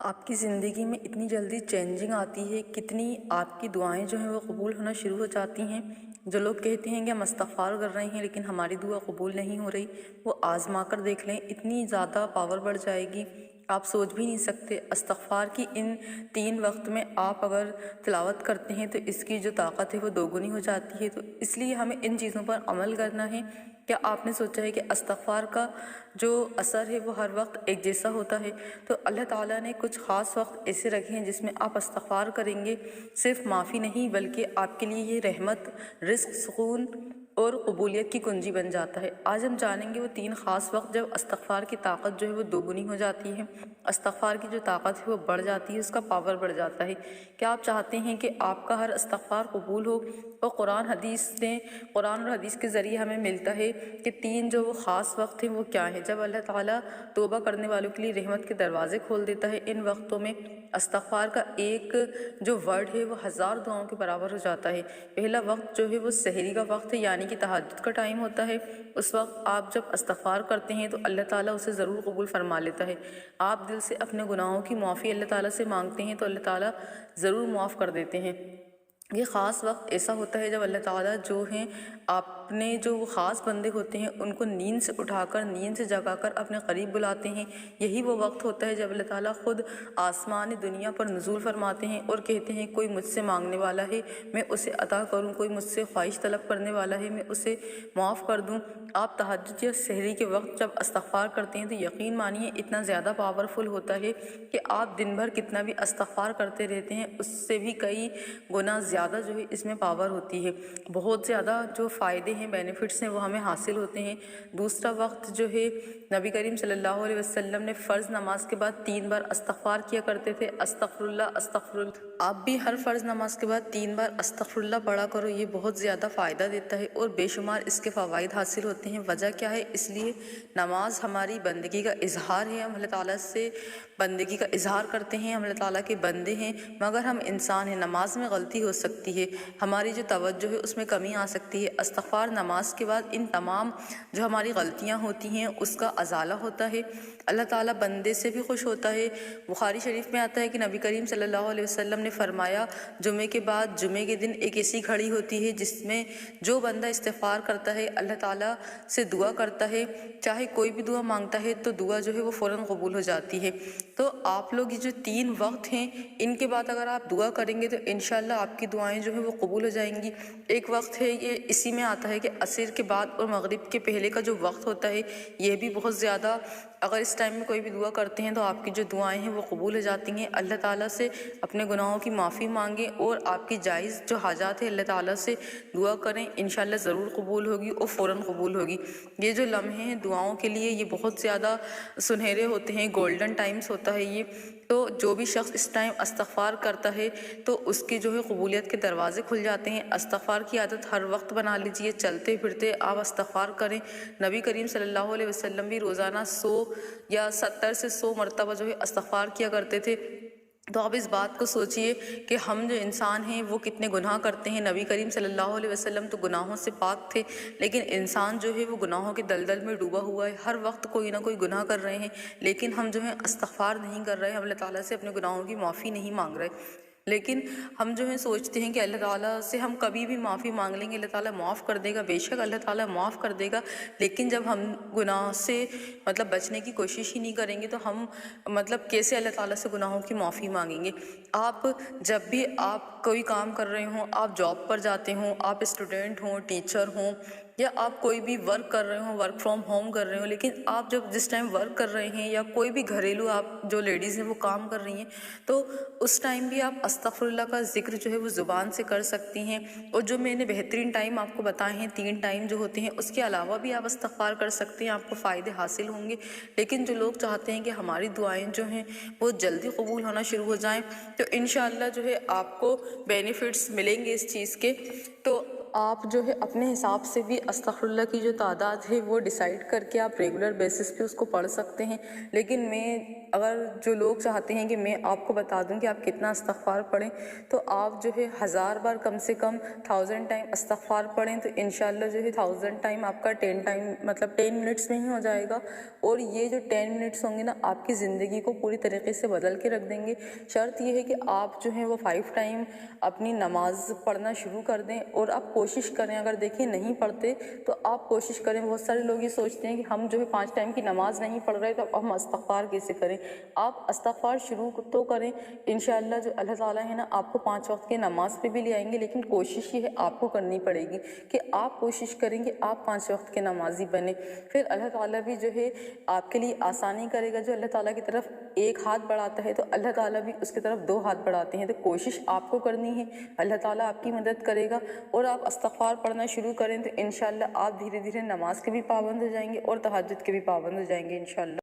آپ کی زندگی میں اتنی جلدی چینجنگ آتی ہے، کتنی آپ کی دعائیں جو ہیں وہ قبول ہونا شروع ہو جاتی ہیں۔ جو لوگ کہتے ہیں کہ ہم استغفار کر رہے ہیں لیکن ہماری دعا قبول نہیں ہو رہی، وہ آزما کر دیکھ لیں، اتنی زیادہ پاور بڑھ جائے گی، آپ سوچ بھی نہیں سکتے۔ استغفار کی ان 3 وقت میں آپ اگر تلاوت کرتے ہیں تو اس کی جو طاقت ہے وہ دوگنی ہو جاتی ہے۔ تو اس لیے ہمیں ان چیزوں پر عمل کرنا ہے۔ کیا آپ نے سوچا ہے کہ استغفار کا جو اثر ہے وہ ہر وقت ایک جیسا ہوتا ہے؟ تو اللہ تعالیٰ نے کچھ خاص وقت ایسے رکھے ہیں جس میں آپ استغفار کریں گے، صرف معافی نہیں بلکہ آپ کے لیے یہ رحمت، رزق، سکون اور قبولیت کی کنجی بن جاتا ہے۔ آج ہم جانیں گے وہ 3 خاص وقت جب استغفار کی طاقت جو ہے وہ دوگنی ہو جاتی ہے، استغفار کی جو طاقت ہے وہ بڑھ جاتی ہے، اس کا پاور بڑھ جاتا ہے۔ کیا آپ چاہتے ہیں کہ آپ کا ہر استغفار قبول ہو؟ اور قرآن اور حدیث کے ذریعے ہمیں ملتا ہے کہ 3 جو وہ خاص وقت ہیں وہ کیا ہیں، جب اللہ تعالیٰ توبہ کرنے والوں کے لیے رحمت کے دروازے کھول دیتا ہے۔ ان وقتوں میں استغفار کا ایک جو ورڈ ہے وہ 1000 دعاؤں کے برابر ہو جاتا ہے۔ پہلا وقت جو ہے وہ سحری کا وقت ہے، یعنی کہ تہجد کا ٹائم ہوتا ہے۔ اس وقت آپ جب استغفار کرتے ہیں تو اللہ تعالیٰ اسے ضرور قبول فرما لیتا ہے۔ آپ دل سے اپنے گناہوں کی معافی اللہ تعالیٰ سے مانگتے ہیں تو اللہ تعالیٰ ضرور معاف کر دیتے ہیں۔ یہ خاص وقت ایسا ہوتا ہے جب اللہ تعالیٰ جو ہیں اپنے جو وہ خاص بندے ہوتے ہیں ان کو نیند سے اٹھا کر، نیند سے جگا کر اپنے قریب بلاتے ہیں۔ یہی وہ وقت ہوتا ہے جب اللہ تعالیٰ خود آسمان دنیا پر نزول فرماتے ہیں اور کہتے ہیں کوئی مجھ سے مانگنے والا ہے میں اسے عطا کروں، کوئی مجھ سے خواہش طلب کرنے والا ہے میں اسے معاف کر دوں۔ آپ تہجد یا سحری کے وقت جب استغفار کرتے ہیں تو یقین مانیے اتنا زیادہ پاورفل ہوتا ہے کہ آپ دن بھر کتنا بھی استغفار کرتے رہتے ہیں اس سے بھی کئی گنا زیادہ جو ہے اس میں پاور ہوتی ہے۔ بہت زیادہ جو فائدے ہیں، بینیفٹس ہیں وہ ہمیں حاصل ہوتے ہیں۔ دوسرا وقت جو ہے نبی کریم صلی اللہ علیہ وسلم نے فرض نماز کے بعد 3 بار استغفار کیا کرتے تھے، استغفر اللہ استغفر اللہ۔ آپ بھی ہر فرض نماز کے بعد 3 بار استغفر اللہ پڑھا کرو، یہ بہت زیادہ فائدہ دیتا ہے اور بے شمار اس کے فوائد حاصل ہوتے ہیں۔ وجہ کیا ہے؟ اس لیے نماز ہماری بندگی کا اظہار ہے، ہم اللہ تعالیٰ سے بندگی کا اظہار کرتے ہیں، ہم اللہ تعالیٰ کے بندے ہیں، مگر ہم انسان ہیں، نماز میں غلطی ہو سکتی ہے، ہماری جو توجہ ہے اس میں کمی آ سکتی ہے۔ استغفار نماز کے بعد ان تمام جو ہماری غلطیاں ہوتی ہیں اس کا ازالہ ہوتا ہے، اللہ تعالیٰ بندے سے بھی خوش ہوتا ہے۔ بخاری شریف میں آتا ہے کہ نبی کریم صلی اللہ علیہ وسلم نے فرمایا جمعے کے بعد جمعے کے دن ایک ایسی گھڑی ہوتی ہے جس میں جو بندہ استغفار کرتا ہے، اللہ تعالیٰ سے دعا کرتا ہے، چاہے کوئی بھی دعا مانگتا ہے تو دعا جو ہے وہ فوراً قبول ہو جاتی ہے۔ تو آپ لوگ یہ جو 3 وقت ہیں ان کے بعد اگر آپ دعا کریں گے تو انشاءاللہ آپ کی دعائیں جو ہیں وہ قبول ہو جائیں گی۔ ایک وقت ہے یہ اسی میں آتا ہے کہ عصر کے بعد اور مغرب کے پہلے کا جو وقت ہوتا ہے یہ بھی بہت زیادہ، اگر اس ٹائم میں کوئی بھی دعا کرتے ہیں تو آپ کی جو دعائیں ہیں وہ قبول ہو جاتی ہیں۔ اللہ تعالیٰ سے اپنے گناہوں کی معافی مانگیں اور آپ کی جائز جو حاجات ہیں اللہ تعالیٰ سے دعا کریں، انشاءاللہ ضرور قبول ہوگی اور فوراً قبول ہوگی۔ یہ جو لمحے ہیں دعاؤں کے لیے یہ بہت زیادہ سنہرے ہوتے ہیں، گولڈن ٹائمز ہوتا ہے یہ۔ تو جو بھی شخص اس ٹائم استغفار کرتا ہے تو اس کی جو ہے قبولیت کے دروازے کھل جاتے ہیں۔ استغفار کی عادت ہر وقت بنا لیجئے، چلتے پھرتے آپ استغفار کریں۔ نبی کریم صلی اللہ علیہ وسلم بھی روزانہ 100 یا 70 سے 100 مرتبہ جو ہے استغفار کیا کرتے تھے۔ تو آپ اس بات کو سوچئے کہ ہم جو انسان ہیں وہ کتنے گناہ کرتے ہیں۔ نبی کریم صلی اللہ علیہ وسلم تو گناہوں سے پاک تھے، لیکن انسان جو ہے وہ گناہوں کے دلدل میں ڈوبا ہوا ہے، ہر وقت کوئی نہ کوئی گناہ کر رہے ہیں، لیکن ہم جو ہیں استغفار نہیں کر رہے، ہم اللہ تعالیٰ سے اپنے گناہوں کی معافی نہیں مانگ رہے۔ لیکن ہم جو ہے سوچتے ہیں کہ اللہ تعالیٰ سے ہم کبھی بھی معافی مانگ لیں گے اللہ تعالیٰ معاف کر دے گا۔ بے شک اللہ تعالیٰ معاف کر دے گا، لیکن جب ہم گناہ سے بچنے کی کوشش ہی نہیں کریں گے تو ہم کیسے اللہ تعالیٰ سے گناہوں کی معافی مانگیں گے؟ آپ جب بھی آپ کوئی کام کر رہے ہوں، آپ جاب پر جاتے ہوں، آپ اسٹوڈنٹ ہوں، ٹیچر ہوں، یا آپ کوئی بھی ورک کر رہے ہوں، ورک فرام ہوم کر رہے ہوں، لیکن آپ جب جس ٹائم ورک کر رہے ہیں یا کوئی بھی گھریلو آپ جو لیڈیز ہیں وہ کام کر رہی ہیں تو اس ٹائم بھی آپ استغفر اللہ کا ذکر جو ہے وہ زبان سے کر سکتی ہیں۔ اور جو میں نے بہترین ٹائم آپ کو بتائے ہیں 3 ٹائم جو ہوتے ہیں اس کے علاوہ بھی آپ استغفار کر سکتے ہیں، آپ کو فائدے حاصل ہوں گے۔ لیکن جو لوگ چاہتے ہیں کہ ہماری دعائیں جو ہیں وہ جلدی قبول ہونا شروع ہو جائیں تو انشاءاللہ جو ہے آپ کو بینیفٹس ملیں گے اس چیز کے۔ تو آپ جو ہے اپنے حساب سے بھی استغفر اللہ کی جو تعداد ہے وہ ڈیسائیڈ کر کے آپ ریگولر بیسس پہ اس کو پڑھ سکتے ہیں، لیکن میں اگر جو لوگ چاہتے ہیں کہ میں آپ کو بتا دوں کہ آپ کتنا استغفار پڑھیں، تو آپ جو ہے 1000 بار کم سے کم 1000 ٹائم استغفار پڑھیں، تو انشاءاللہ جو ہے 1000 ٹائم آپ کا 10 ٹائم مطلب 10 منٹس میں ہی ہو جائے گا، اور یہ جو 10 منٹس ہوں گے نا آپ کی زندگی کو پوری طریقے سے بدل کے رکھ دیں گے۔ شرط یہ ہے کہ آپ جو ہیں وہ 5 ٹائم اپنی نماز پڑھنا شروع کر دیں، اور آپ کوشش کریں، اگر دیکھیں نہیں پڑھتے تو آپ کوشش کریں۔ بہت سارے لوگ یہ سوچتے ہیں کہ ہم جو ہے 5 ٹائم کی نماز نہیں پڑھ رہے تو ہم استغفار کیسے کریں؟ آپ استغفار شروع تو کریں، انشاءاللہ جو اللہ تعالیٰ ہے نا آپ کو 5 وقت کی نماز پہ بھی لے آئیں گے، لیکن کوشش یہ ہے آپ کو کرنی پڑے گی کہ آپ کوشش کریں کہ آپ 5 وقت کے نمازی بنیں۔ پھر اللہ تعالیٰ بھی جو ہے آپ کے لیے آسانی کرے گا۔ جو اللہ تعالیٰ کی طرف ایک ہاتھ بڑھاتا ہے تو اللہ تعالیٰ بھی اس کی طرف 2 ہاتھ بڑھاتے ہیں، تو کوشش آپ کو کرنی ہے، اللہ تعالیٰ آپ کی مدد کرے گا، اور آپ استغفار پڑھنا شروع کریں تو انشاءاللہ آپ دھیرے دھیرے نماز کے بھی پابند ہو جائیں گے اور تہجد کے بھی پابند ہو جائیں گے انشاءاللہ۔